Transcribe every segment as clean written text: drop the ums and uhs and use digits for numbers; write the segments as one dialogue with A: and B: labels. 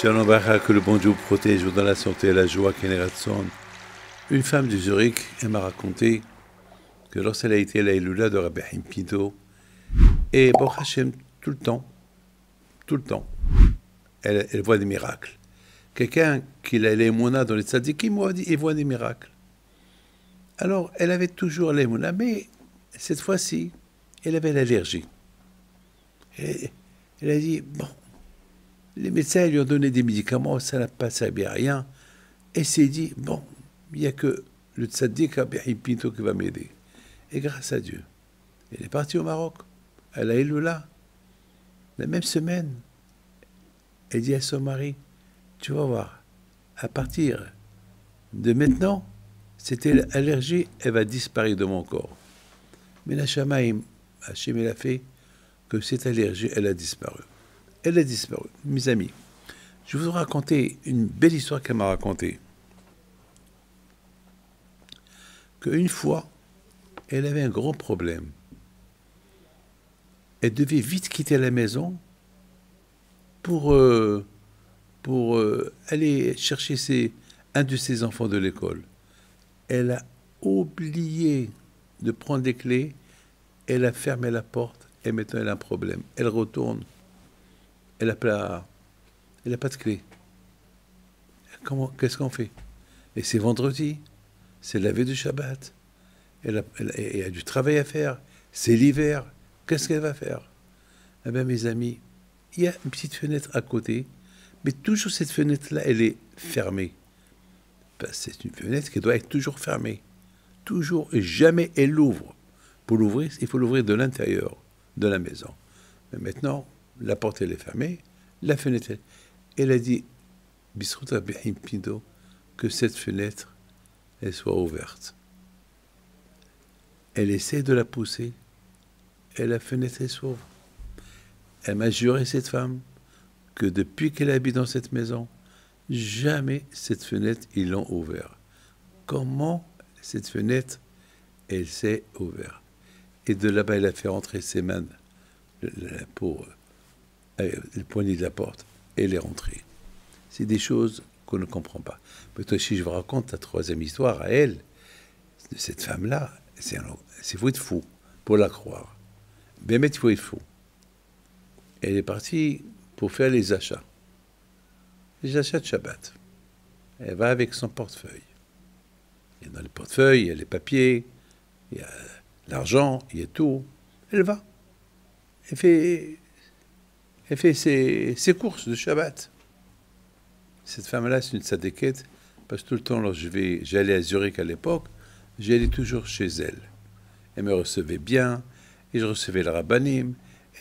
A: Shalom Bacha, que le bon Dieu vous protège dans la santé et la joie, Keneratson. Une femme de Zurich, elle m'a raconté que lorsqu'elle a été à la Iloula de Rabbi Haim Pinto, et Baruch Hashem, tout le temps, elle voit des miracles. Quelqu'un qui a l'émouna dans les tzadikim, il voit des miracles. Alors, elle avait toujours l'émouna, mais cette fois-ci, elle avait l'allergie. Et elle a dit, bon, les médecins lui ont donné des médicaments, ça n'a pas servi à rien. Et s'est dit, bon, il n'y a que le tzaddik Rabbi Haim Pinto qui va m'aider. Et grâce à Dieu, elle est partie au Maroc, à la Iloula. La même semaine, elle dit à son mari, tu vas voir, à partir de maintenant, cette allergie, elle va disparaître de mon corps. Mais la Shamaïm, Hachem, elle a fait que cette allergie, elle a disparu. Elle a disparu. Mes amis, je vais vous raconter une belle histoire qu'elle m'a racontée. Qu'une fois, elle avait un gros problème. Elle devait vite quitter la maison pour aller chercher un de ses enfants de l'école. Elle a oublié de prendre les clés, elle a fermé la porte et maintenant elle a un problème. Elle retourne, elle n'a pas de clé. Qu'est-ce qu'on fait? Et c'est vendredi, c'est la veille du Shabbat. Elle a du travail à faire, c'est l'hiver. Qu'est-ce qu'elle va faire? Eh bien, mes amis, il y a une petite fenêtre à côté, mais toujours cette fenêtre-là, elle est fermée. C'est une fenêtre qui doit être toujours fermée. Toujours et jamais elle l'ouvre. Pour l'ouvrir, il faut l'ouvrir de l'intérieur de la maison. Mais maintenant, la porte, elle est fermée, la fenêtre, elle a dit, Bisrout Rabbi Haim Pinto, que cette fenêtre, elle soit ouverte. Elle essaie de la pousser, et la fenêtre, elle s'ouvre. Elle m'a juré, cette femme, que depuis qu'elle habite dans cette maison, jamais cette fenêtre, ils l'ont ouverte. Comment cette fenêtre, elle s'est ouverte? Et de là-bas, elle a fait rentrer ses mains pour le poignet de la porte, et elle est rentrée. C'est des choses qu'on ne comprend pas. Peut-être si je vous raconte la troisième histoire à elle, de cette femme-là, c'est faut être fou pour la croire. Bien, mais il faut être fou. Elle est partie pour faire les achats de Shabbat. Elle va avec son portefeuille. Et dans le portefeuille, il y a les papiers, il y a l'argent, il y a tout. Elle va. Elle fait ses courses de Shabbat. Cette femme-là, c'est une tzadékette, parce que tout le temps, lorsque j'allais à Zurich à l'époque, j'allais toujours chez elle. Elle me recevait bien, et je recevais le rabbanim,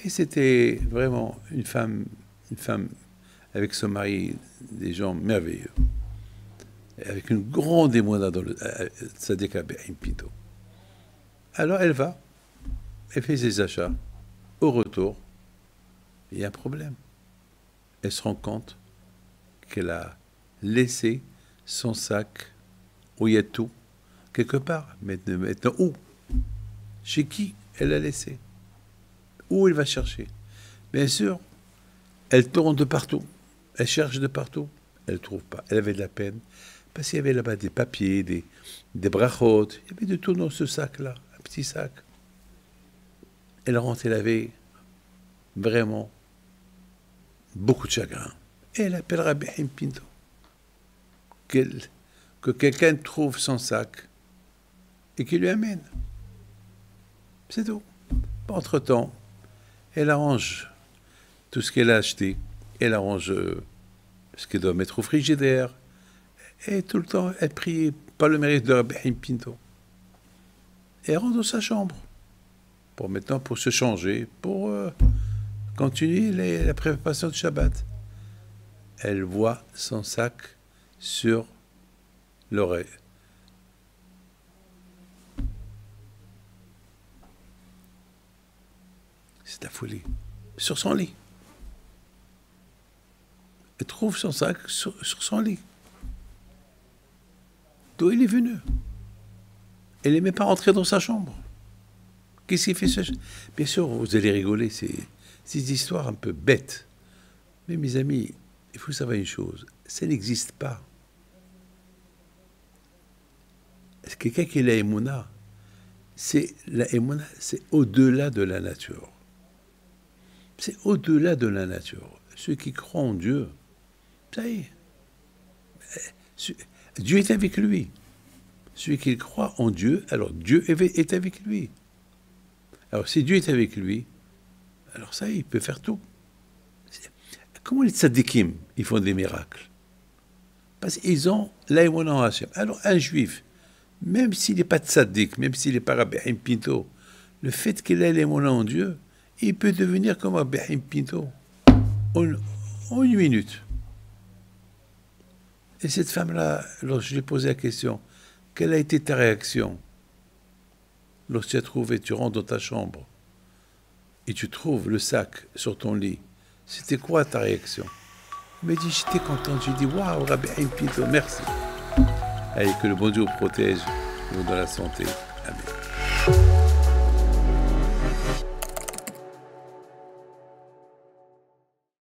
A: et c'était vraiment une femme avec son mari, des gens merveilleux, avec une grande émoina dans le tzaddik Rabbi Haim Pinto. Alors elle va, elle fait ses achats. Au retour, il y a un problème. Elle se rend compte qu'elle a laissé son sac où il y a tout, quelque part. Maintenant, où? Chez qui elle l'a laissé? Où elle va chercher? Bien sûr, elle tourne de partout. Elle cherche de partout. Elle ne trouve pas. Elle avait de la peine. Parce qu'il y avait là-bas des papiers, des brachot. Il y avait de tout dans ce sac-là. Un petit sac. Elle rentre, elle avait vraiment beaucoup de chagrin. Et elle appelle Rabbi Haim Pinto. Que quelqu'un trouve son sac et qu'il lui amène. C'est tout. Entre-temps, elle arrange tout ce qu'elle a acheté. Elle arrange ce qu'elle doit mettre au frigidaire. Et tout le temps, elle prie par le mérite de Rabbi Haim Pinto. Et elle rentre dans sa chambre. Pour se changer, pour continuer la préparation de Shabbat. Elle voit son sac sur l'oreille. C'est la folie. Sur son lit. Elle trouve son sac sur son lit. D'où il est venu? Elle n'est même pas rentrée dans sa chambre. Qu'est-ce qu'il fait? Bien sûr, vous allez rigoler, c'est des histoires un peu bêtes. Mais mes amis, il faut savoir une chose, ça n'existe pas. Quelqu'un qui a la émouna, c'est au-delà de la nature. C'est au-delà de la nature. Ceux qui croient en Dieu, ça y est. Dieu est avec lui. Celui qui croit en Dieu, alors Dieu est avec lui. Alors si Dieu est avec lui, alors ça y est, il peut faire tout. Comment les tzadikim, ils font des miracles? Parce qu'ils ont l'aïmouna en Hachem. Alors un juif, même s'il n'est pas tzaddik, même s'il n'est pas Rabbi Haïm Pinto, le fait qu'il ait l'aïmouna en Dieu, il peut devenir comme Rabbi Haïm Pinto en une minute. Et cette femme-là, lorsque je lui ai posé la question, quelle a été ta réaction lorsque tu as trouvé, tu rentres dans ta chambre et tu trouves le sac sur ton lit? C'était quoi ta réaction? Il m'a dit, j'étais content. J'ai dit, waouh, Rabbi Haïm Pinto, merci. Allez, que le bon Dieu vous protège, vous dans la santé. Amen.